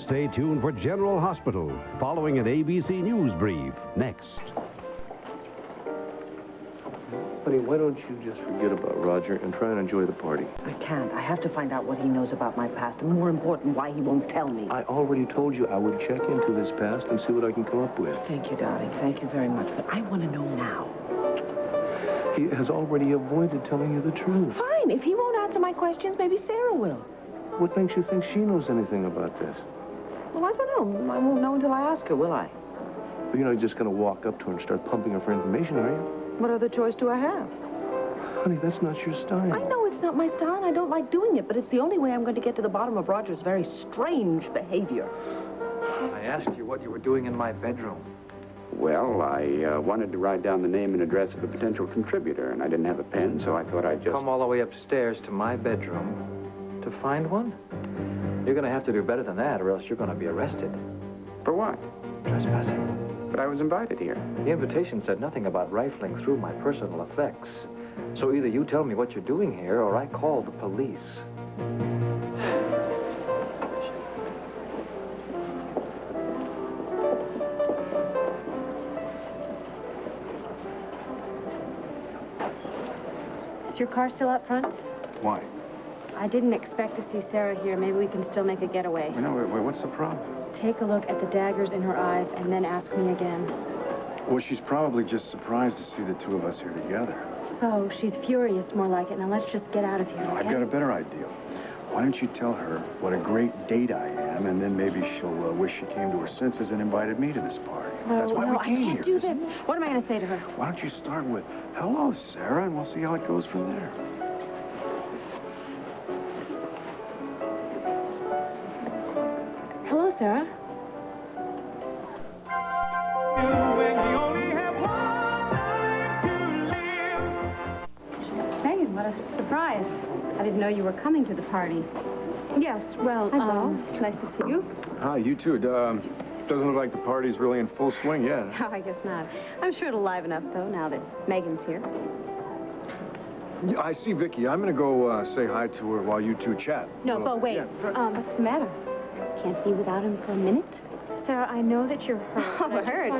Stay tuned for General Hospital, following an ABC News brief next. Honey, why don't you just forget about Roger and try and enjoy the party? I can't. I have to find out what he knows about my past, and more important, why he won't tell me. I already told you I would check into his past and see what I can come up with. Thank you, darling. Thank you very much. But I want to know now. He has already avoided telling you the truth. Fine. If he won't answer my questions, maybe Sarah will. What makes you think she knows anything about this? Well, I don't know. I won't know until I ask her, will I? Well, you're not just going to walk up to her and start pumping her for information, are you? What other choice do I have? Honey, that's not your style. I know it's not my style, and I don't like doing it, but it's the only way I'm going to get to the bottom of Roger's very strange behavior. I asked you what you were doing in my bedroom. Well, I wanted to write down the name and address of a potential contributor, and I didn't have a pen, so I thought I'd just... Come all the way upstairs to my bedroom to find one? You're going to have to do better than that, or else you're going to be arrested. For what? Trespassing. But I was invited here. The invitation said nothing about rifling through my personal effects. So either you tell me what you're doing here, or I call the police. Is your car still up front? Why? I didn't expect to see Sarah here. Maybe we can still make a getaway. You know, what's the problem? Take a look at the daggers in her eyes and then ask me again. Well, she's probably just surprised to see the two of us here together. Oh, she's furious, more like it. Now let's just get out of here, okay? I've got a better idea. Why don't you tell her what a great date I am, and then maybe she'll wish she came to her senses and invited me to this party. That's why we came here. I can't do this. What am I going to say to her? Why don't you start with, hello, Sarah, and we'll see how it goes from there. Hello, Sarah. Megan, what a surprise. I didn't know you were coming to the party. Yes, well, nice to see you. Hi, you too. Doesn't look like the party's really in full swing yet. No, I guess not. I'm sure it'll liven up, though, now that Megan's here. Yeah, I see Viki. I'm going to go say hi to her while you two chat. No, Bo, wait. Yeah. What's the matter? Can't be without him for a minute? Sarah, I know that you're hurt. Oh, hurt?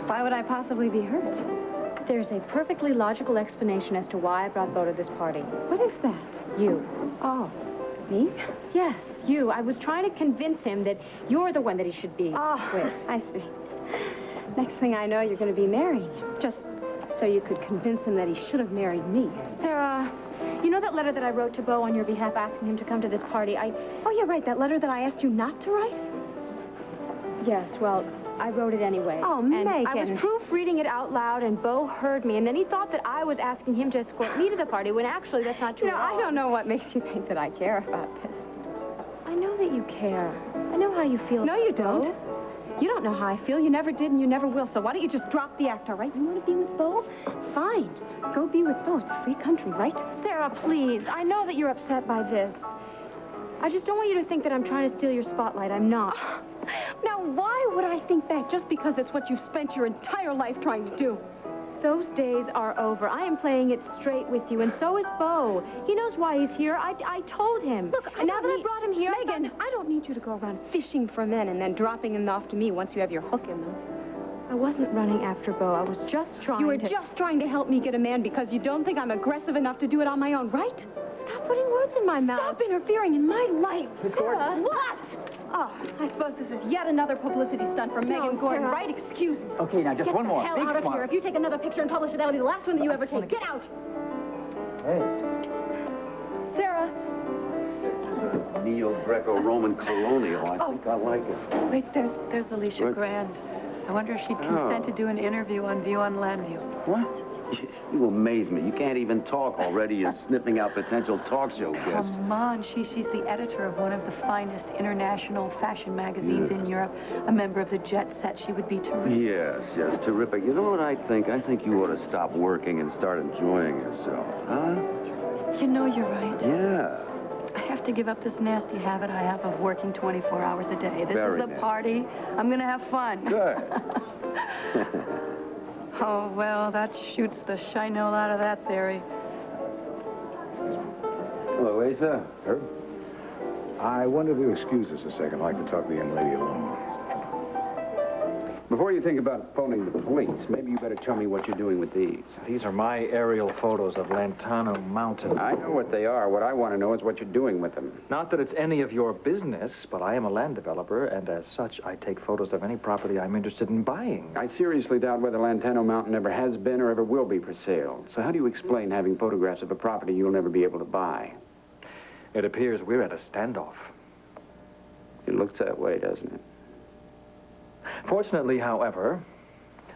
Why would I possibly be hurt? There's a perfectly logical explanation as to why I brought Bo to this party. What is that? You. Oh. Me? Yes, you. I was trying to convince him that you're the one that he should be with. I see. Next thing I know, you're going to be marrying him. Just so you could convince him that he should have married me. Sarah, you know that letter that I wrote to Bo on your behalf asking him to come to this party? Oh, yeah, right, that letter that I asked you not to write? Yes, well, I wrote it anyway. Oh, Megan. I was proofreading it out loud, and Bo heard me, and then he thought that I was asking him to escort me to the party, when actually that's not true at all. I don't know what makes you think that I care about this. I know that you care. I know how you feel. No, you don't. You don't know how I feel. You never did, and you never will, so why don't you just drop the act, all right? You want to be with Bo? Fine. Go be with Bo. It's a free country, right? Sarah, please. I know that you're upset by this. I just don't want you to think that I'm trying to steal your spotlight. I'm not. Now, why would I think that just because it's what you've spent your entire life trying to do? Those days are over. I am playing it straight with you, and so is Bo. He knows why he's here. I told him. Look, and now that I brought him here... Megan, I don't need you to go around fishing for men and then dropping them off to me once you have your hook in them. I wasn't running after Bo. I was just trying to... You were just trying to help me get a man because you don't think I'm aggressive enough to do it on my own, right? Stop putting words in my mouth. Stop interfering in my life. Miss Gordon. What? Oh, I suppose this is yet another publicity stunt for Megan Gordon, right? Excuse me. Okay, now just one more. Get the hell out of here. If you take another picture and publish it, that'll be the last one that you ever take. Get out. Hey. Sarah. Neo-Greco-Roman colonial. I think I like it. Wait, there's Alicia Grande. I wonder if she'd consent to do an interview on View on Landview. What? You amaze me. You can't even talk already. You're sniffing out potential talk show guests. Come on. She's the editor of one of the finest international fashion magazines in Europe, a member of the Jet Set. She would be terrific. Yes, terrific. You know what I think? I think you ought to stop working and start enjoying yourself, huh? You know you're right. Yeah. I have to give up this nasty habit I have of working 24 hours a day. This Very is a nasty. party. I'm going to have fun. Good. Oh, well, that shoots the shino out of that theory. Hello, Asa. Herb? I wanted to excuse us a second. I'd like to talk to the young lady alone. Before you think about phoning the police, maybe you better tell me what you're doing with these. These are my aerial photos of Lantano Mountain. I know what they are. What I want to know is what you're doing with them. Not that it's any of your business, but I am a land developer, and as such, I take photos of any property I'm interested in buying. I seriously doubt whether Lantano Mountain ever has been or ever will be for sale. So how do you explain having photographs of a property you'll never be able to buy? It appears we're at a standoff. It looks that way, doesn't it? Fortunately, however,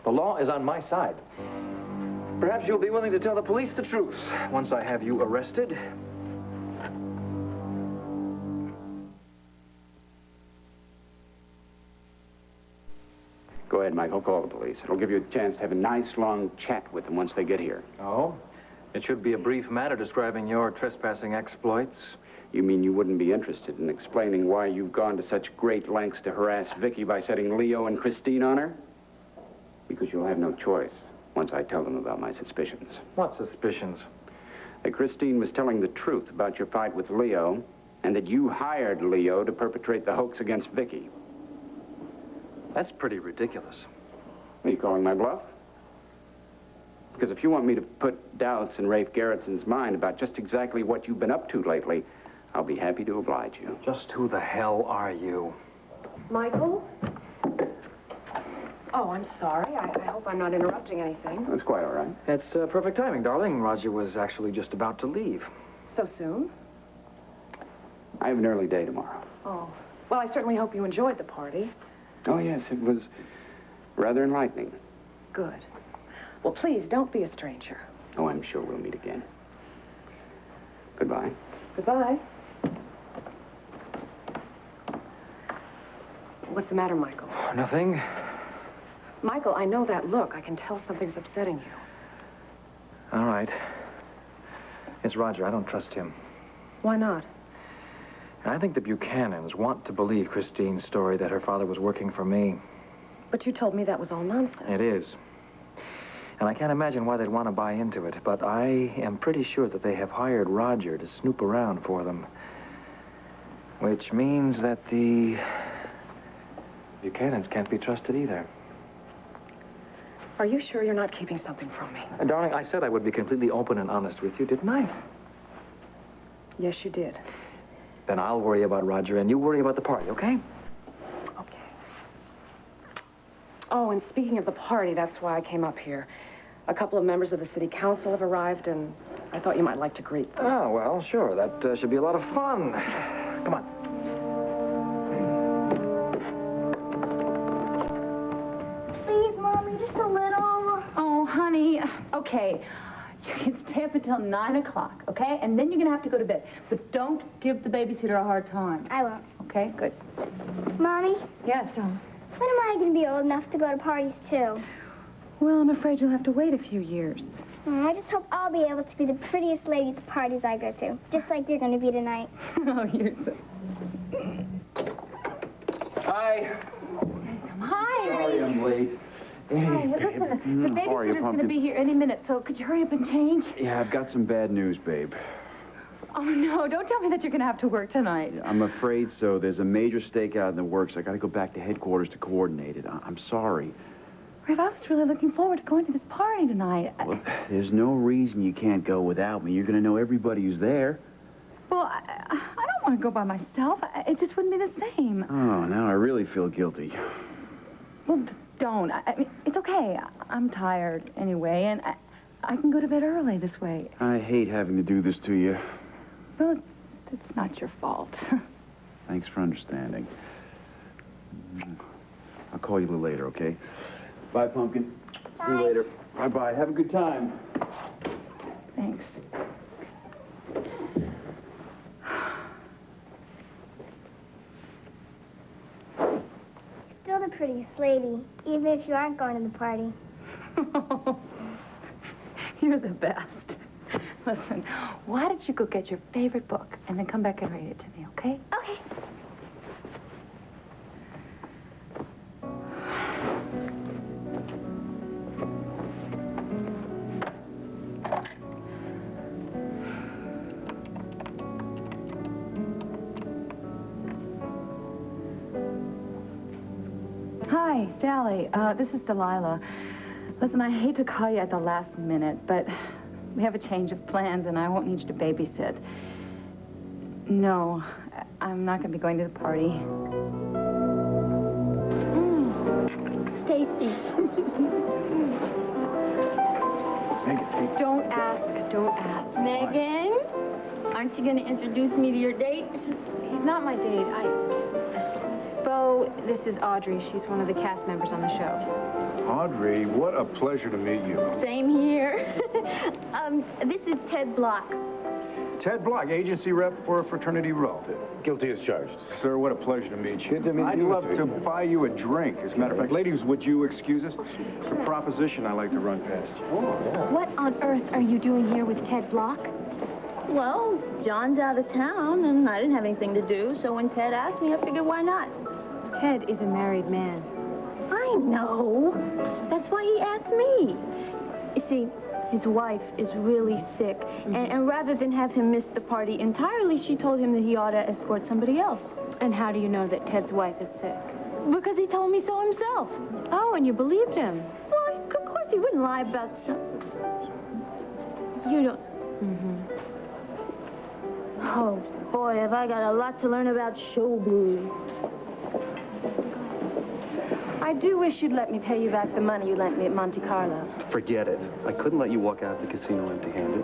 the law is on my side. Perhaps you'll be willing to tell the police the truth once I have you arrested. Go ahead, Michael. Call the police. It'll give you a chance to have a nice, long chat with them once they get here. Oh? It should be a brief matter describing your trespassing exploits. You mean you wouldn't be interested in explaining why you've gone to such great lengths to harass Viki by setting Leo and Christine on her? Because you'll have no choice once I tell them about my suspicions. What suspicions? That Christine was telling the truth about your fight with Leo, and that you hired Leo to perpetrate the hoax against Viki. That's pretty ridiculous. Are you calling my bluff? Because if you want me to put doubts in Rafe Garrett's mind about just exactly what you've been up to lately, I'll be happy to oblige you. Just who the hell are you? Michael? Oh, I'm sorry. I hope I'm not interrupting anything. That's quite all right. It's perfect timing, darling. Roger was actually just about to leave. So soon? I have an early day tomorrow. Oh. Well, I certainly hope you enjoyed the party. Oh, yes, it was rather enlightening. Good. Well, please, don't be a stranger. Oh, I'm sure we'll meet again. Goodbye. Goodbye. What's the matter, Michael? Nothing. Michael, I know that look. I can tell something's upsetting you. All right. It's Roger. I don't trust him. Why not? I think the Buchanans want to believe Christine's story that her father was working for me. But you told me that was all nonsense. It is. And I can't imagine why they'd want to buy into it, but I am pretty sure that they have hired Roger to snoop around for them. Which means that the Buchanans can't be trusted either. Are you sure you're not keeping something from me? Darling, I said I would be completely open and honest with you, didn't I? Yes, you did. Then I'll worry about Roger, and you worry about the party, okay? Okay. Oh, and speaking of the party, that's why I came up here. A couple of members of the city council have arrived, and I thought you might like to greet them. Oh, well, sure. That should be a lot of fun. Come on. Please, Mommy, just a little. Oh, honey, okay. You can stay up until 9 o'clock, okay? And then you're going to have to go to bed. But don't give the babysitter a hard time. I won't. Okay, good. Mommy? Yes, When am I going to be old enough to go to parties, too? well, I'm afraid you'll have to wait a few years. I just hope I'll be able to be the prettiest lady at the parties I go to, just like you're going to be tonight. Oh, you're so... Hi. Hi. Sorry I'm late. Hi, listen, the babysitter's going to be here any minute, so could you hurry up and change? Yeah, I've got some bad news, babe. Oh, no, don't tell me that you're going to have to work tonight. I'm afraid so. There's a major stakeout in the works. I got to go back to headquarters to coordinate it. I'm sorry. Rafe, I was really looking forward to going to this party tonight. Well, there's no reason you can't go without me. You're going to know everybody who's there. Well, I don't want to go by myself. It just wouldn't be the same. Oh, now I really feel guilty. Well, don't. I mean, it's okay. I'm tired anyway, and I can go to bed early this way. I hate having to do this to you. Well, it's not your fault. Thanks for understanding. I'll call you a little later, okay? Bye, Pumpkin. Bye. See you later. Bye-bye. Have a good time. Thanks. Still the prettiest lady, even if you aren't going to the party. You're the best. Listen, why don't you go get your favorite book and then come back and read it to me, okay? Okay. Hi, Sally. This is Delilah. Listen, I hate to call you at the last minute, but we have a change of plans, and I won't need you to babysit. No, I'm not going to be going to the party. Tasty. Don't ask, don't ask. Megan, aren't you going to introduce me to your date? He's not my date. Bo, this is Audrey. She's one of the cast members on the show. Audrey, what a pleasure to meet you. Same here. This is Ted Block. Ted Block, agency rep for Fraternity Row. Guilty as charged. Sir, what a pleasure to meet you. Good to meet I'd you, love Mr. to buy you a drink. As a matter of fact, ladies, would you excuse us? It's a proposition I'd like to run past you. What on earth are you doing here with Ted Block? Well, John's out of town, and I didn't have anything to do, so when Ted asked me, I figured why not? Ted is a married man. I know. That's why he asked me. You see, his wife is really sick, and rather than have him miss the party entirely, she told him that he ought to escort somebody else. And how do you know that Ted's wife is sick? Because he told me so himself. Oh, and you believed him. Well, of course he wouldn't lie about something. You don't... Oh, boy, have I got a lot to learn about showbiz. I do wish you'd let me pay you back the money you lent me at Monte Carlo. Forget it. I couldn't let you walk out of the casino empty-handed.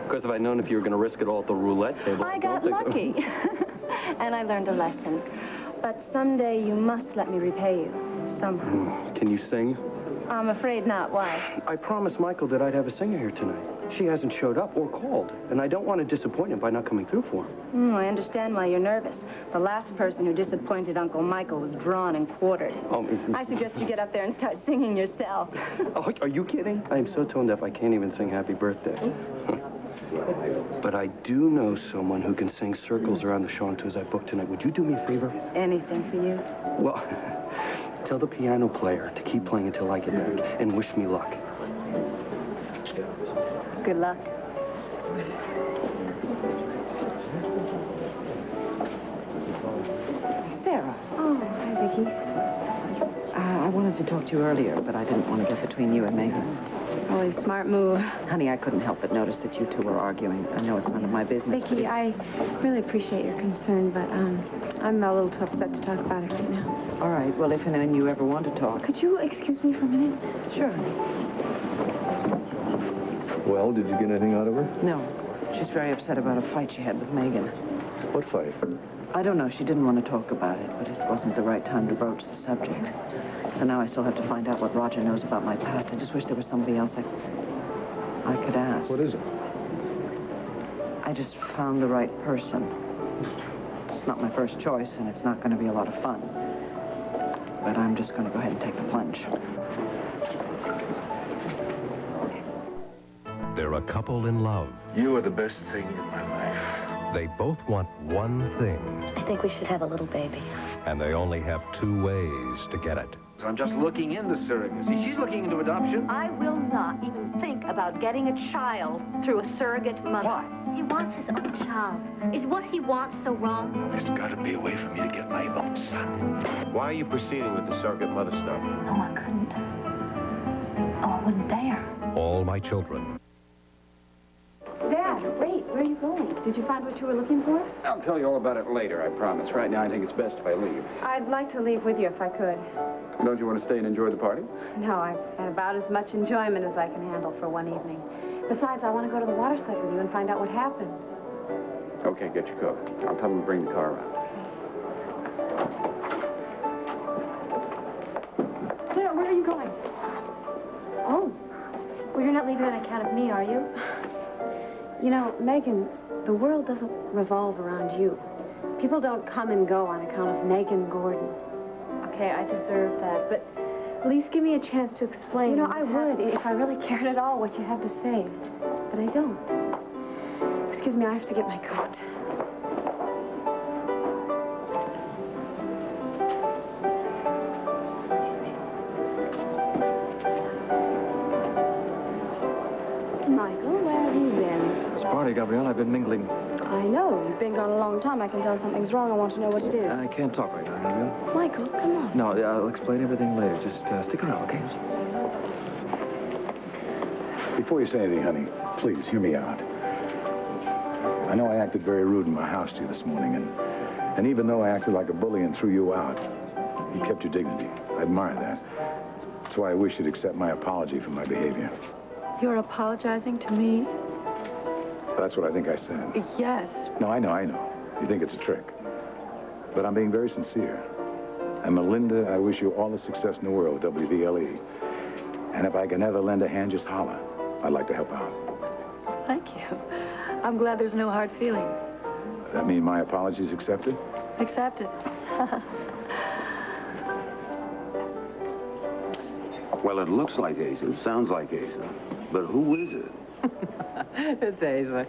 Because if I'd known if you were going to risk it all at the roulette table... I got lucky. And I learned a lesson. But someday you must let me repay you. Somehow. Can you sing? I'm afraid not. Why? I promised Michael that I'd have a singer here tonight. She hasn't showed up or called, and I don't want to disappoint him by not coming through for him. I understand why you're nervous. The last person who disappointed Uncle Michael was drawn and quartered. I suggest you get up there and start singing yourself. Oh, are you kidding? I am so tone deaf I can't even sing Happy Birthday. But I do know someone who can sing circles around the chanteuse I booked tonight. Would you do me a favor? Anything for you? Well, tell the piano player to keep playing until I get back, and wish me luck. Good luck. Sarah. Oh, hi, Viki. I wanted to talk to you earlier, but I didn't want to get between you and Megan. Really smart move. Honey, I couldn't help but notice that you two were arguing. I know it's none of my business. Viki, I really appreciate your concern, but I'm a little too upset to talk about it right now. All right, well, if and when you ever want to talk. Could you excuse me for a minute? Sure. Well, did you get anything out of her? No. She's very upset about a fight she had with Megan. What fight? I don't know. She didn't want to talk about it, but it wasn't the right time to broach the subject. So now I still have to find out what Roger knows about my past. I just wish there was somebody else I could ask. What is it? I just found the right person. It's not my first choice, and it's not going to be a lot of fun. But I'm just going to go ahead and take the plunge. They're a couple in love. You are the best thing in my life. They both want one thing. I think we should have a little baby. And they only have two ways to get it. I'm just looking into surrogacy. She's looking into adoption. I will not even think about getting a child through a surrogate mother. Why? He wants his own child. Is what he wants so wrong? There's got to be a way for me to get my own son. Why are you proceeding with the surrogate mother stuff? No, I couldn't. Oh, I wouldn't dare. All my children. Dad, wait, where are you going? Did you find what you were looking for? I'll tell you all about it later, I promise. Right now, I think it's best if I leave. I'd like to leave with you if I could. Don't you want to stay and enjoy the party? No, I've had about as much enjoyment as I can handle for one evening. Besides, I want to go to the water slide with you and find out what happened. Okay, get your coat. I'll tell them to bring the car around. Dad, where are you going? Oh. Well, you're not leaving on account of me, are you? You know, Megan, the world doesn't revolve around you. People don't come and go on account of Megan Gordon. Okay, I deserve that, but at least give me a chance to explain. You know, I would if I really cared at all what you have to say, but I don't. Excuse me, I have to get my coat. Michael, where have you been? Sorry, Gabrielle, I've been mingling I know. You've been gone a long time. I can tell something's wrong. I want to know what it is. I can't talk right now, Anniver. Michael, come on. No, I'll explain everything later. Just stick around, okay? Before you say anything, honey, please, hear me out. I know I acted very rude in my house to you this morning, and even though I acted like a bully and threw you out, you kept your dignity. I admire that. That's why I wish you'd accept my apology for my behavior. You're apologizing to me? That's what I think I said. Yes. No, I know. You think it's a trick. But I'm being very sincere. And Melinda, I wish you all the success in the world, WVLE. And if I can ever lend a hand, just holler. I'd like to help out. Thank you. I'm glad there's no hard feelings. That mean my apologies accepted? Accepted. Well, it looks like Asa, sounds like Asa, but who is it? It's Asa.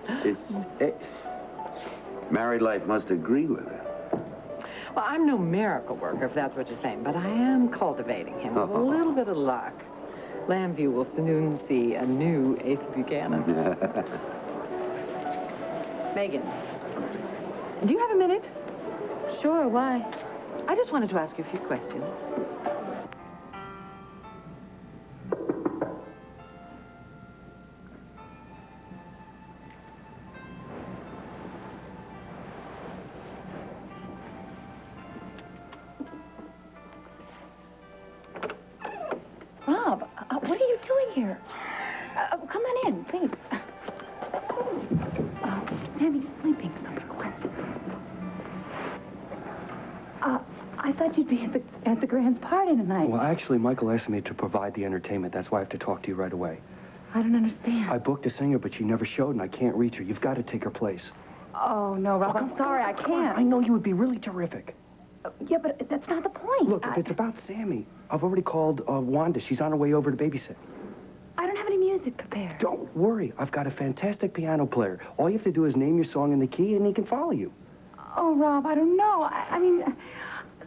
Married life must agree with her. Well, I'm no miracle worker, if that's what you're saying, but I am cultivating him with a little bit of luck. Lambview will soon see a new Asa Buchanan. Megan, do you have a minute? Sure, why? I just wanted to ask you a few questions. Rob, what are you doing here? Come on in, please. Sammy's sleeping, so be quiet. I thought you'd be at the Grand's party tonight. Well, actually, Michael asked me to provide the entertainment. That's why I have to talk to you right away. I don't understand. I booked a singer, but she never showed, and I can't reach her. You've got to take her place. Oh, no, Rob, I'm sorry, I can't. I know you would be really terrific. Yeah, but that's not the point. Look, if it's about Sammy, I've already called Wanda. She's on her way over to babysit. I don't have any music prepared. Don't worry. I've got a fantastic piano player. All you have to do is name your song in the key, and he can follow you. Oh, Rob, I don't know. I mean,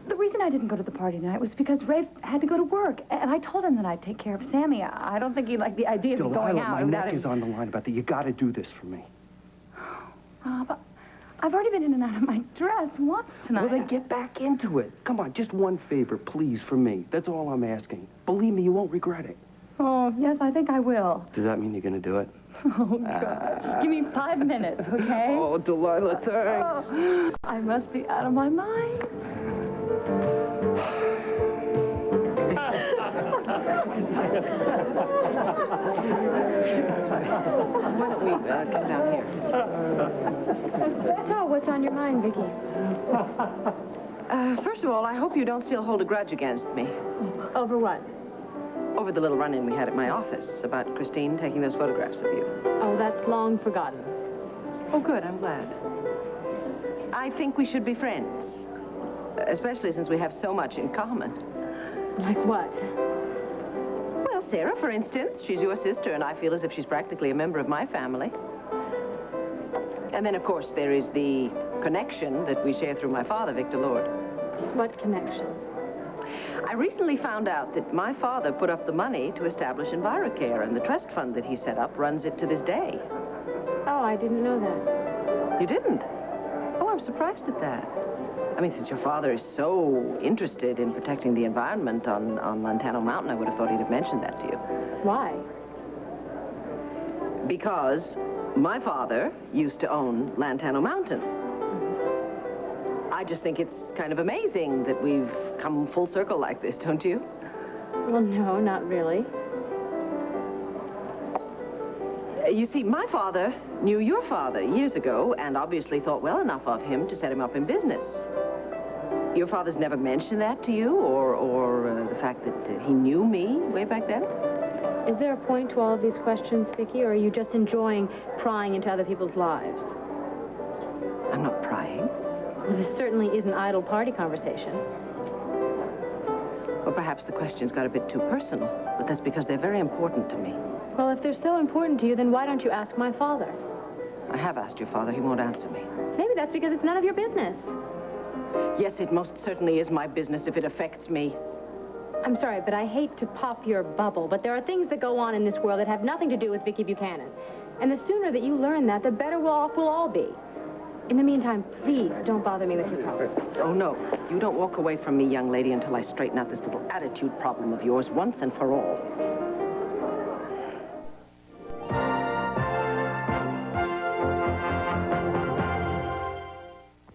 the reason I didn't go to the party tonight was because Rafe had to go to work, and I told him that I'd take care of Sammy. I don't think he liked the idea of me going out. My neck is on the line about that. You got to do this for me. Rob, I've already been in and out of my dress once tonight. Well, then get back into it. Come on, just one favor, please, for me. That's all I'm asking. Believe me, you won't regret it. Oh, yes, I think I will. Does that mean you're going to do it? Oh, gosh. Give me 5 minutes, okay? Oh, Delilah, thanks. Oh, I must be out of my mind. Why don't we come down here? So, what's on your mind, Viki? First of all, I hope you don't still hold a grudge against me. Over what? Over the little run-in we had at my office about Christine taking those photographs of you. Oh, that's long forgotten. Oh, good. I'm glad. I think we should be friends, especially since we have so much in common. Like what? Well, Sarah, for instance. She's your sister, and I feel as if she's practically a member of my family. And then, of course, there is the connection that we share through my father, Victor Lord. What connection? I recently found out that my father put up the money to establish EnviroCare, and the trust fund that he set up runs it to this day. Oh, I didn't know that. You didn't? Oh, I'm surprised at that. I mean, since your father is so interested in protecting the environment on Lantano Mountain, I would have thought he'd have mentioned that to you. Why? Because my father used to own Lantano Mountain. I just think it's kind of amazing that we've come full circle like this, don't you? Well, no, not really. You see, my father knew your father years ago and obviously thought well enough of him to set him up in business. Your father's never mentioned that to you, or the fact that he knew me way back then? Is there a point to all of these questions, Viki, or are you just enjoying prying into other people's lives? I'm not prying. Well, this certainly is an idle party conversation. Well, perhaps the questions got a bit too personal, but that's because they're very important to me. Well, if they're so important to you, then why don't you ask my father? I have asked your father. He won't answer me. Maybe that's because it's none of your business. Yes, it most certainly is my business if it affects me. I'm sorry, but I hate to pop your bubble, but there are things that go on in this world that have nothing to do with Viki Buchanan. And the sooner that you learn that, the better off we'll all be. In the meantime, please don't bother me with your problems. Oh, no. You don't walk away from me, young lady, until I straighten out this little attitude problem of yours once and for all.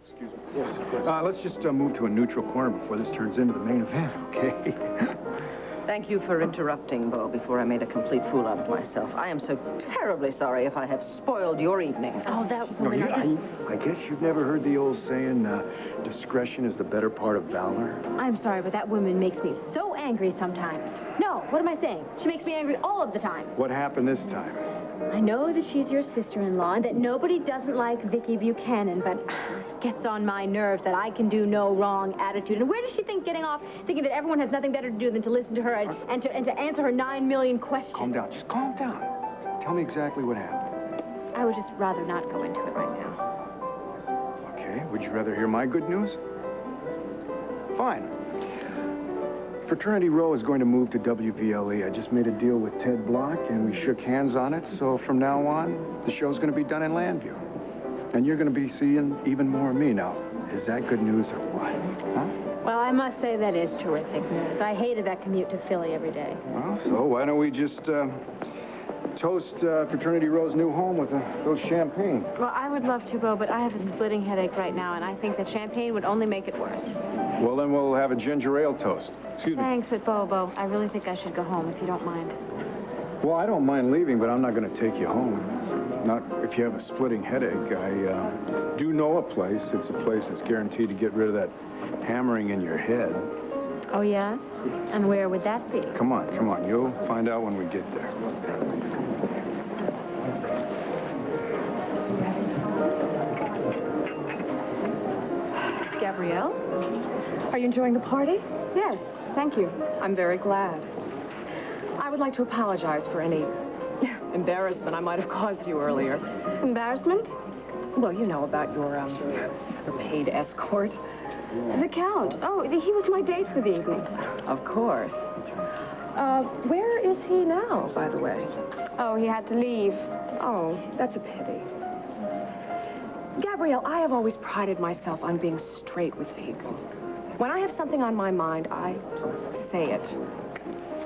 Excuse me. Yes. Let's just move to a neutral corner before this turns into the main event, okay? Thank you for interrupting, Beau, before I made a complete fool out of myself. I am so terribly sorry if I have spoiled your evening. Oh, that No, woman... I guess you've never heard the old saying, discretion is the better part of valor? I'm sorry, but that woman makes me so angry sometimes. No, what am I saying? She makes me angry all of the time. What happened this time? I know that she's your sister-in-law and that nobody doesn't like Viki Buchanan, but it gets on my nerves that I can do no wrong attitude. And where does she think getting off thinking that everyone has nothing better to do than to listen to her and to answer her 9 million questions? Calm down. Just calm down. Tell me exactly what happened. I would just rather not go into it right now. Okay. Would you rather hear my good news? Fine. Fraternity Row is going to move to WVLE. I just made a deal with Ted Block, and we shook hands on it. So from now on, the show's going to be done in Landview. And you're going to be seeing even more of me now. Is that good news or what? Huh? Well, I must say that is terrific news. I hated that commute to Philly every day. Well, so why don't we just toast Fraternity Row's new home with those champagne? Well, I would love to, Beau, but I have a splitting headache right now, and I think that champagne would only make it worse. Well, then we'll have a ginger ale toast. Excuse me. Thanks, but Beau, I really think I should go home, if you don't mind. Well, I don't mind leaving, but I'm not going to take you home. Not if you have a splitting headache. I do know a place. It's a place that's guaranteed to get rid of that hammering in your head. Oh, yes? And where would that be? Come on, come on. You'll find out when we get there. Gabrielle? Are you enjoying the party? Yes, thank you. I'm very glad. I would like to apologize for any embarrassment I might have caused you earlier. Embarrassment? Well, you know about your paid escort. The Count. Oh, he was my date for the evening. Of course. Where is he now, by the way? Oh, he had to leave. Oh, that's a pity. Gabrielle, I have always prided myself on being straight with people. When I have something on my mind, I say it.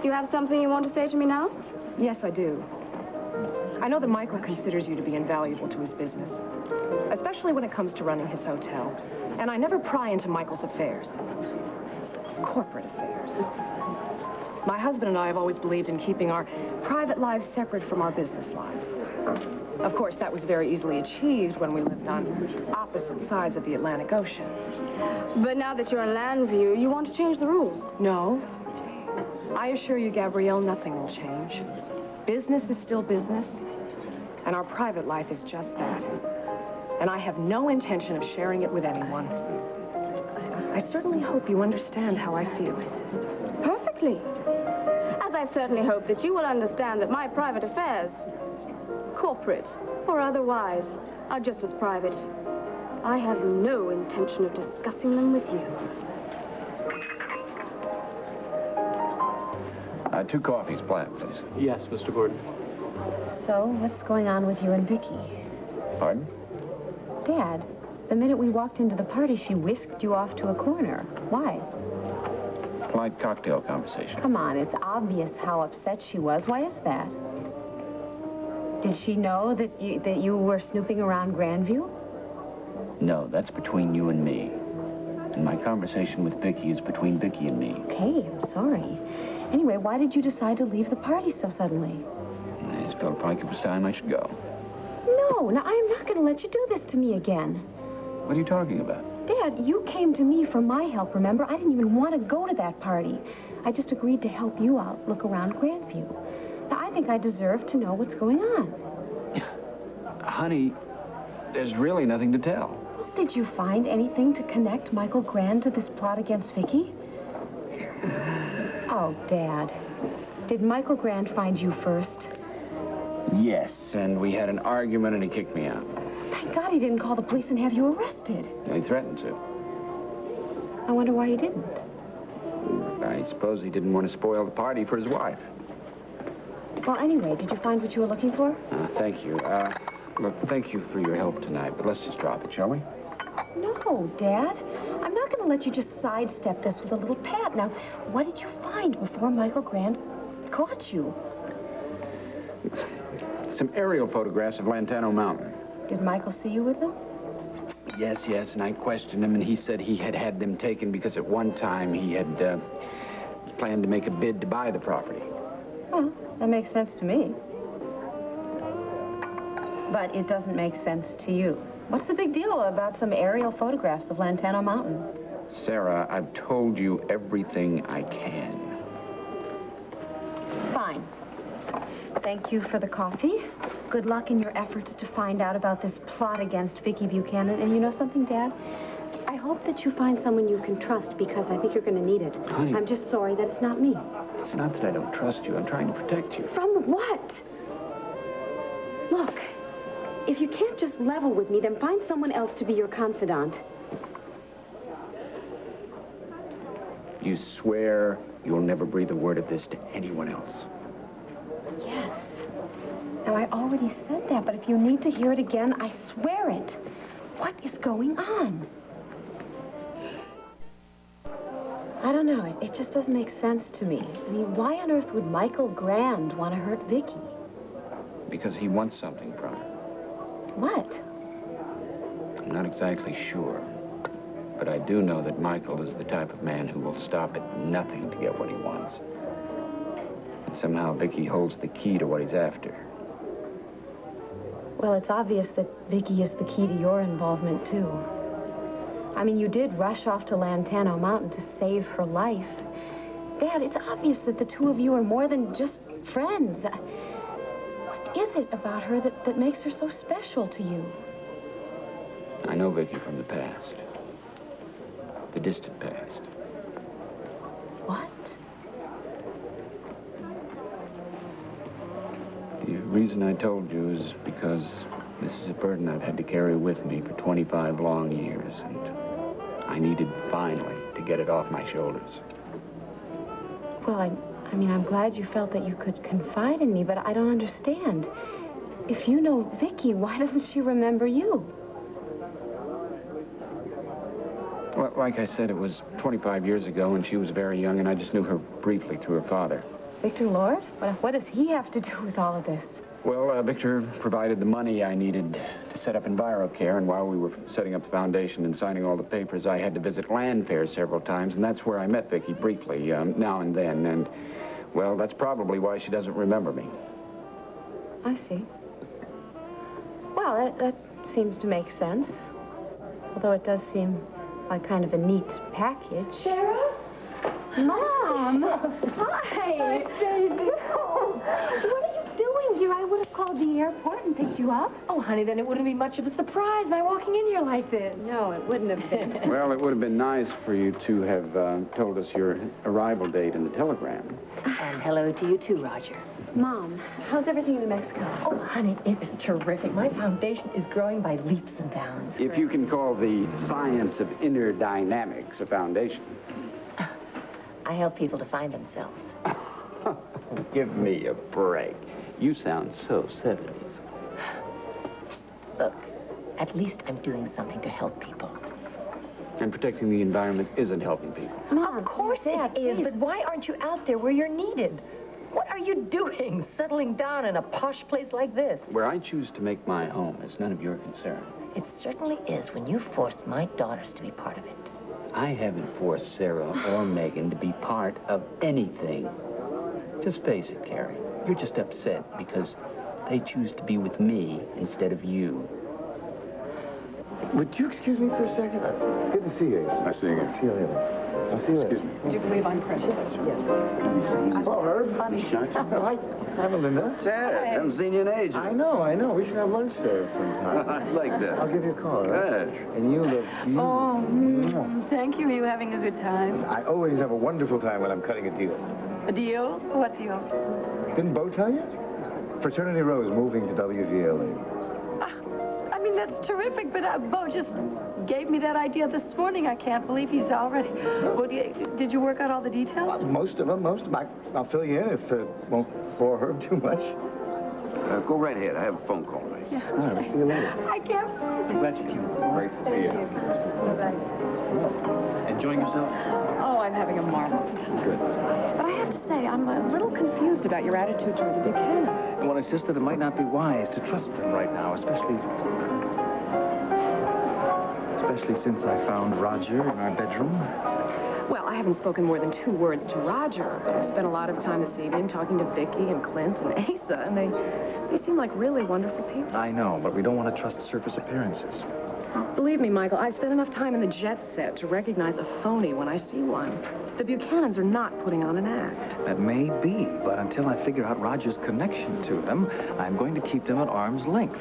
You have something you want to say to me now? Yes, I do. I know that Michael considers you to be invaluable to his business, especially when it comes to running his hotel. And I never pry into Michael's affairs. Corporate affairs. My husband and I have always believed in keeping our private lives separate from our business lives. Of course, that was very easily achieved when we lived on opposite sides of the Atlantic Ocean. But now that you're in Landview, you want to change the rules. No. I assure you, Gabrielle, nothing will change. Business is still business, and our private life is just that. And I have no intention of sharing it with anyone. I certainly hope you understand how I feel. Perfectly. As I certainly hope that you will understand that my private affairs, corporate or otherwise, are just as private. I have no intention of discussing them with you. 2 coffees, black, please. Yes, Mr. Gordon. So, what's going on with you and Viki? Pardon? Dad, the minute we walked into the party, she whisked you off to a corner. Why? Polite cocktail conversation. Come on, it's obvious how upset she was. Why is that? Did she know that you were snooping around Grandview? No, that's between you and me. And my conversation with Viki is between Viki and me. Okay, I'm sorry. Anyway, why did you decide to leave the party so suddenly? I just felt like it was time I should go. No, now, I am not going to let you do this to me again. What are you talking about? Dad, you came to me for my help, remember? I didn't even want to go to that party. I just agreed to help you out, look around Grandview. Now, I think I deserve to know what's going on. Honey, there's really nothing to tell. Did you find anything to connect Michael Grande to this plot against Viki? Oh, Dad. Did Michael Grande find you first? Yes, and we had an argument and he kicked me out. Thank God he didn't call the police and have you arrested. He threatened to. I wonder why he didn't. I suppose he didn't want to spoil the party for his wife. Well, anyway, did you find what you were looking for? Thank you. Look, thank you for your help tonight, but let's just drop it, shall we? No, Dad. I'm not going to let you just sidestep this with a little pat. Now, what did you find before Michael Grande caught you? Some aerial photographs of Lantano Mountain. Did Michael see you with them? Yes, and I questioned him, and he said he had them taken because at one time he had planned to make a bid to buy the property. Well, that makes sense to me. But it doesn't make sense to you. What's the big deal about some aerial photographs of Lantano Mountain? Sarah, I've told you everything I can. Fine. Thank you for the coffee. Good luck in your efforts to find out about this plot against Viki Buchanan. And you know something, Dad? I hope that you find someone you can trust because I think you're going to need it. Honey. I'm just sorry that it's not me. It's not that I don't trust you. I'm trying to protect you. From what? Look, if you can't just level with me, then find someone else to be your confidant. You swear you'll never breathe a word of this to anyone else? Yes. Now, I already said that, but if you need to hear it again, I swear it. What is going on? I don't know. It just doesn't make sense to me. I mean, why on earth would Michael Grande want to hurt Viki? Because he wants something from her. What? I'm not exactly sure. But I do know that Michael is the type of man who will stop at nothing to get what he wants. And somehow Viki holds the key to what he's after. Well, it's obvious that Viki is the key to your involvement, too. I mean, you did rush off to Lantano Mountain to save her life. Dad, it's obvious that the two of you are more than just friends. What is it about her that makes her so special to you? I know Viki from the past. The distant past. What? The reason I told you is because this is a burden I've had to carry with me for 25 long years, and I needed, finally, to get it off my shoulders. Well, I mean, I'm glad you felt that you could confide in me, but I don't understand. If you know Viki, why doesn't she remember you? Well, like I said, it was 25 years ago, and she was very young, and I just knew her briefly through her father. Victor Lord? What does he have to do with all of this? Well, Victor provided the money I needed to set up EnviroCare, and while we were setting up the foundation and signing all the papers, I had to visit land fairs several times, and that's where I met Viki briefly, now and then, and, well, that's probably why she doesn't remember me. I see. Well, that seems to make sense, although it does seem like kind of a neat package. Sarah? Mom! Hi, Daisy. Oh, what are you doing here? I would have called the airport and picked you up. Oh, honey, then it wouldn't be much of a surprise my walking in here like this. No, it wouldn't have been. Well, it would have been nice for you to have told us your arrival date in the telegram. And hello to you too, Roger. Mom, how's everything in New Mexico? Oh, honey, it is terrific. My foundation is growing by leaps and bounds. If you can call the science of inner dynamics a foundation. I help people to find themselves. Give me a break. You sound so 70s. Look, at least I'm doing something to help people. And protecting the environment isn't helping people. Mom, Of course it is, but why aren't you out there where you're needed? What are you doing, settling down in a posh place like this? Where I choose to make my home is none of your concern. It certainly is when you force my daughters to be part of it. I haven't forced Sarah or Megan to be part of anything. Just face it, Carrie. You're just upset because they choose to be with me instead of you. Would you excuse me for a second? Good to see you. Nice seeing you. See you later. I'll see you later. Excuse me. Do you believe I'm precious? Oh, Herb. Hi. Hi, Melinda. Ted, haven't seen you in ages. I know. We should have lunch there sometime. I'd like that. I'll give you a call. Right? Good. And you look... Thank you. Are you having a good time? I always have a wonderful time when I'm cutting a deal. A deal? What deal? Didn't Bo tell you? Fraternity Row's moving to WGLA. I mean, that's terrific, but Bo just gave me that idea this morning. I can't believe he's already... Well, did you work out all the details? Most of them. I'll fill you in if it won't bore Herb too much. Go right ahead. I have a phone call to make. Yeah. All right, we'll see you later. I can't. I'm glad you came. Great to see you. Bye-bye. Enjoying yourself? Oh, I'm having a marvelous time. Good. But I have to say, I'm a little confused about your attitude toward the Buchanan. Well, it's just that it might not be wise to trust them right now, especially since I found Roger in our bedroom. Well, I haven't spoken more than 2 words to Roger, but I've spent a lot of time this evening talking to Viki and Clint and Asa, and they seem like really wonderful people. I know, but we don't want to trust surface appearances. Believe me, Michael, I've spent enough time in the jet set to recognize a phony when I see one. The Buchanans are not putting on an act. That may be, but until I figure out Roger's connection to them, I'm going to keep them at arm's length.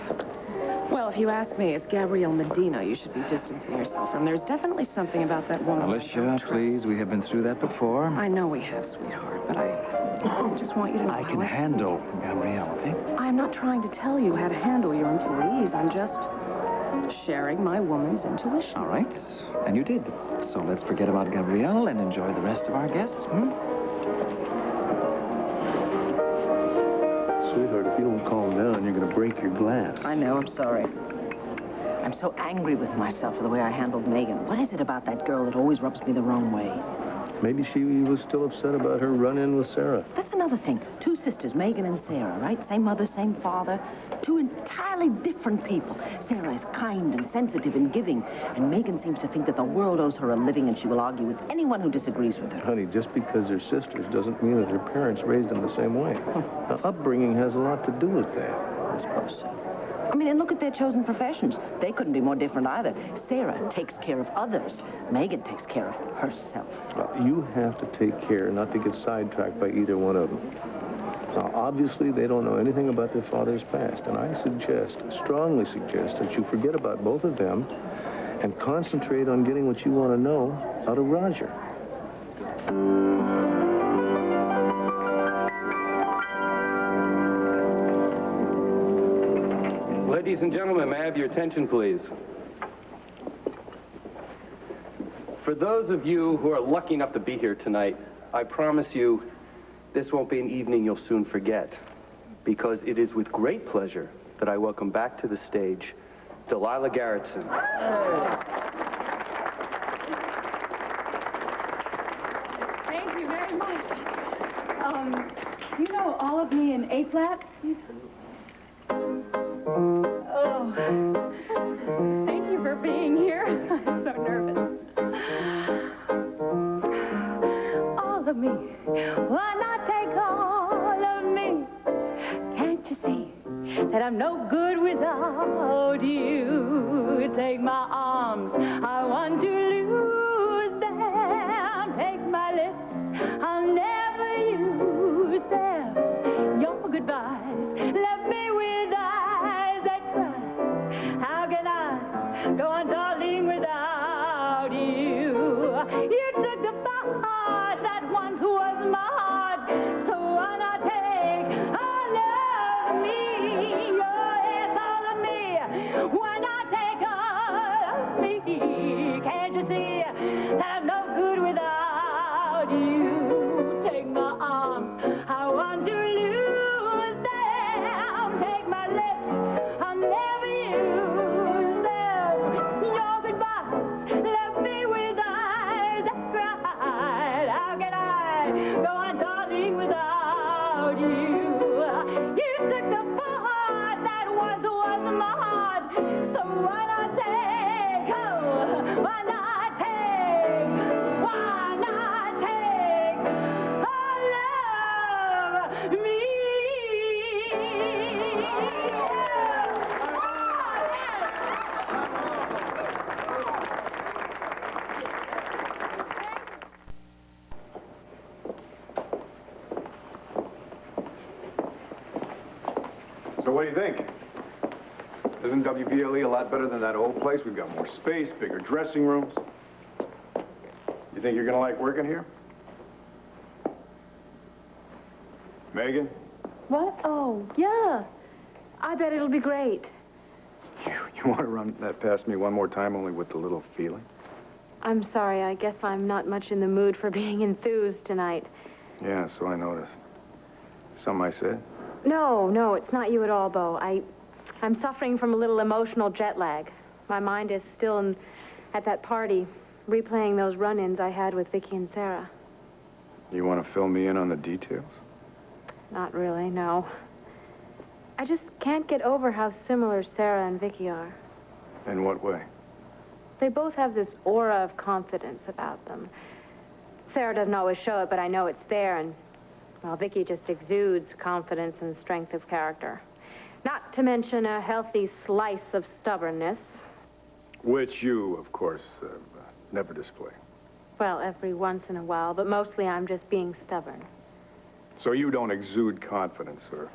Well, if you ask me, it's Gabrielle Medina you should be distancing yourself from. There's definitely something about that woman. Alicia, please, we have been through that before. I know we have, sweetheart, but I just want you to know. I can handle Gabrielle, okay? I'm not trying to tell you how to handle your employees. I'm just sharing my woman's intuition. All right, and you did. So let's forget about Gabrielle and enjoy the rest of our guests, Sweetheart, if you don't calm down, you're going to break your glass. I know, I'm sorry. I'm so angry with myself for the way I handled Megan. What is it about that girl that always rubs me the wrong way? Maybe she was still upset about her run-in with Sarah. That's another thing. 2 sisters, Megan and Sarah, right? Same mother, same father. 2 entirely different people. Sarah is kind and sensitive and giving, and Megan seems to think that the world owes her a living and she will argue with anyone who disagrees with her. Honey, just because they're sisters doesn't mean that their parents raised them the same way. Now, upbringing has a lot to do with that. I suppose so. I mean, and look at their chosen professions. They couldn't be more different either. Sarah takes care of others. Megan takes care of herself. You have to take care not to get sidetracked by either one of them. Now, obviously, they don't know anything about their father's past, and I strongly suggest that you forget about both of them and concentrate on getting what you want to know out of Roger. Ladies and gentlemen, may I have your attention, please? For those of you who are lucky enough to be here tonight, I promise you this won't be an evening you'll soon forget, because it is with great pleasure that I welcome back to the stage Delilah Garrettson. Thank you very much. You know all of me in A-flat? Oh, thank you for being here. I'm so nervous. All of me, why not take all of me? Can't you see that I'm no good without you? Take my arms, I want to lose them. Take my lips, I'll never use them. Your goodbyes left me with eyes that cry. How can I go on darling without you? You took the part that once was my heart, so why not take all of me? Yes, all of me. Why not take all of me? Can't you see that I'm no good without you? Take my arms, I want to lose them. Take my lips, I'll never use them. Your goodbyes left me with eyes that cried. How can I go on darling without you? You took the part that once was my heart, so why not take, oh, why not take all of me? So what do you think? Isn't WPLE a lot better than that old place? We've got more space, bigger dressing rooms. You think you're going to like working here? Megan? What? Oh, yeah. I bet it'll be great. You want to run that past me one more time, only with a little feeling? I'm sorry. I guess I'm not much in the mood for being enthused tonight. Yeah, so I noticed. Something I said? No, it's not you at all, Bo. I'm suffering from a little emotional jet lag. My mind is still at that party, replaying those run-ins I had with Viki and Sarah. You want to fill me in on the details? Not really, no. I just can't get over how similar Sarah and Viki are. In what way? They both have this aura of confidence about them. Sarah doesn't always show it, but I know it's there, and, well, Viki just exudes confidence and strength of character. Not to mention a healthy slice of stubbornness. Which you, of course, never display. Well, every once in a while, but mostly I'm just being stubborn. So you don't exude confidence or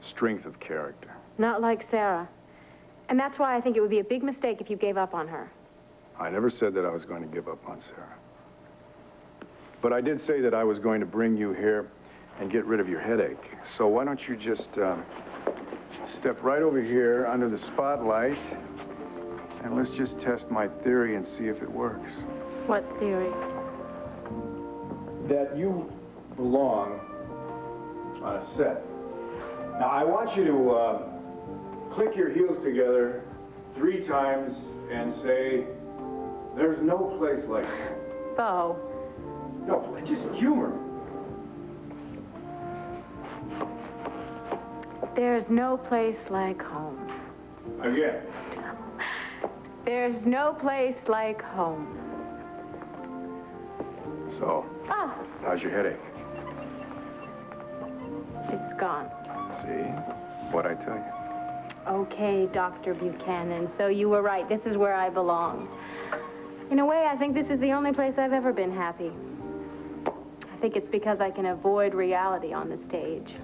strength of character? Not like Sarah. And that's why I think it would be a big mistake if you gave up on her. I never said that I was going to give up on Sarah. But I did say that I was going to bring you here and get rid of your headache. So why don't you just step right over here under the spotlight, and let's just test my theory and see if it works. What theory? That you belong on a set. Now, I want you to click your heels together 3 times and say, "There's no place like home." Bo. No, just humor. There's no place like home. Again. There's no place like home. So, how's your headache? It's gone. See? What'd I tell you? Okay, Dr. Buchanan, so you were right. This is where I belong. In a way, I think this is the only place I've ever been happy. I think it's because I can avoid reality on the stage.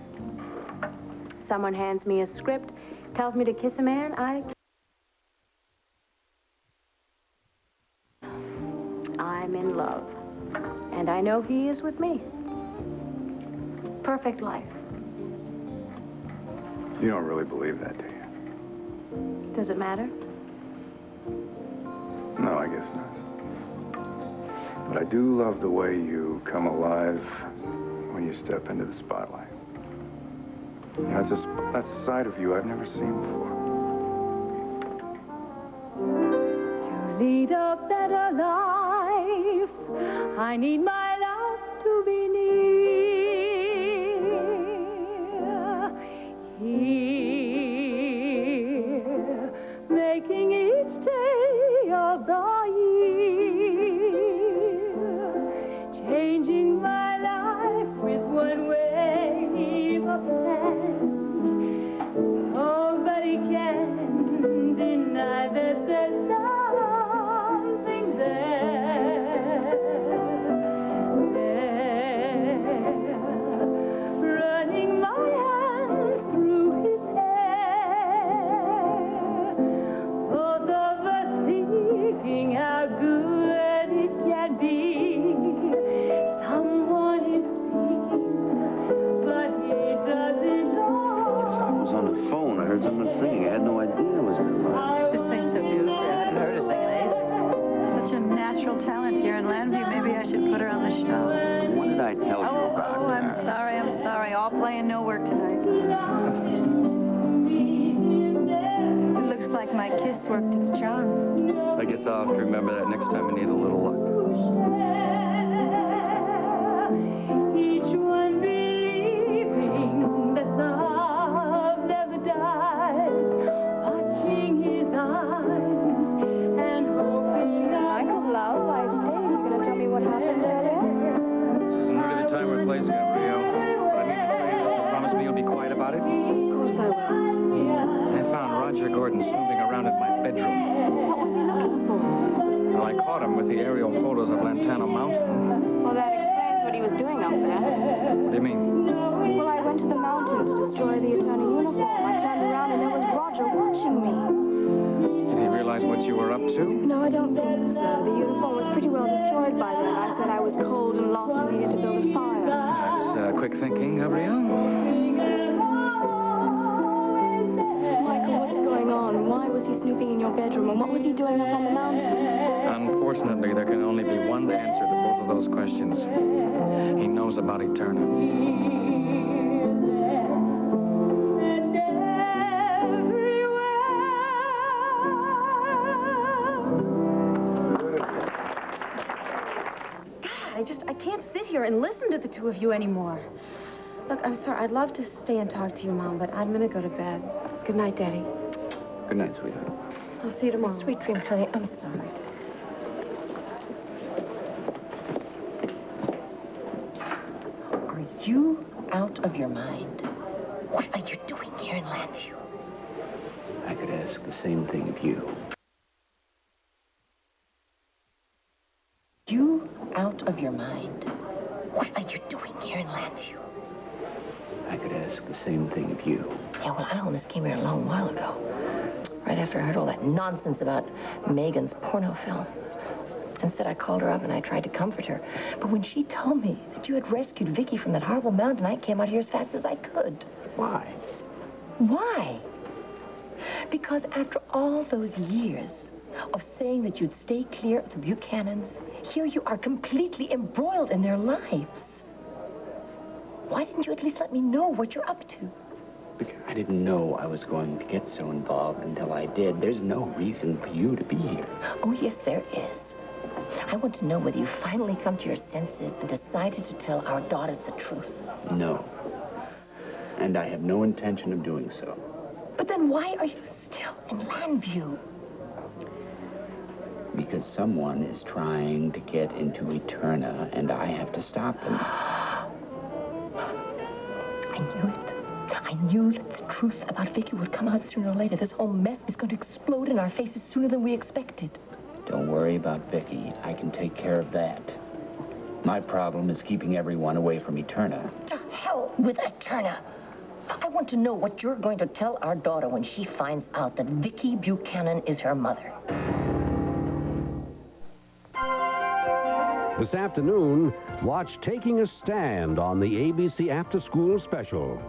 Someone hands me a script, tells me to kiss a man, I'm in love. And I know he is with me. Perfect life. You don't really believe that, do you? Does it matter? No, I guess not. But I do love the way you come alive when you step into the spotlight. You know, that's a side of you I've never seen before. To lead a better life, I need my love to be near. Here, making each day of the year, changing my life with one wave of hand. Nobody can deny that there's something there, running my hands through his hair, both of us thinking how good it can be. Someone is speaking, but he doesn't know. I was on the phone. I heard someone singing. I had no idea it was her. She sings so beautifully. I haven't heard her sing in ages. Such a natural talent here in Landview. Maybe I should put her on the show. What did I tell you about Oh, I'm sorry. All play and no work tonight. It looks like my kiss worked its charm. I guess I'll have to remember that next time I need a little luck. Each one believing that love never dies, watching his eyes and hoping Michael, love, I stayed. You gonna tell me what happened earlier? This isn't really the time or place, Gabrielle. But I need to tell you this, so promise me you'll be quiet about it. Of course I will. I found Roger Gordon snooping around in my bedroom. What was he looking for? Well, I caught him with the aerial photos of Lantana Mountain. Well, that explains what he was doing up there. What do you mean? Well, I went to the mountain to destroy the attorney uniform. I turned around and there was Roger watching me. Did he realize what you were up to? No, I don't think so. The uniform was pretty well destroyed by then. I said I was cold and lost and needed to build a fire. That's quick thinking, Gabrielle. Michael, what's going on? Why was he snooping in your bedroom? And what was he doing up on the mountain? Unfortunately, there can only be one answer to both of those questions. He knows about eternity. with the two of you anymore. Look, I'm sorry. I'd love to stay and talk to you, Mom, but I'm going to go to bed. Good night, Daddy. Good night, sweetheart. I'll see you tomorrow. Sweet dreams, honey. I'm sorry. Are you out of your mind? What are you doing here in Landview? I could ask the same thing of you. You out of your mind? What are you doing here in Landview? I could ask the same thing of you. Yeah, well, I almost came here a long while ago. Right after I heard all that nonsense about Megan's porno film. Instead, I called her up and I tried to comfort her. But when she told me that you had rescued Viki from that horrible mountain, I came out here as fast as I could. Why? Why? Because after all those years of saying that you'd stay clear of the Buchanans, here you are completely embroiled in their lives. Why didn't you at least let me know what you're up to? Because I didn't know I was going to get so involved until I did. There's no reason for you to be here. Oh, yes, there is. I want to know whether you finally come to your senses and decided to tell our daughters the truth. No. And I have no intention of doing so. But then why are you still in Landview? Because someone is trying to get into Eterna, and I have to stop them. I knew it. I knew that the truth about Viki would come out sooner or later. This whole mess is going to explode in our faces sooner than we expected. Don't worry about Viki. I can take care of that. My problem is keeping everyone away from Eterna. To hell with Eterna. I want to know what you're going to tell our daughter when she finds out that Viki Buchanan is her mother. This afternoon, watch Taking a Stand on the ABC After School Special.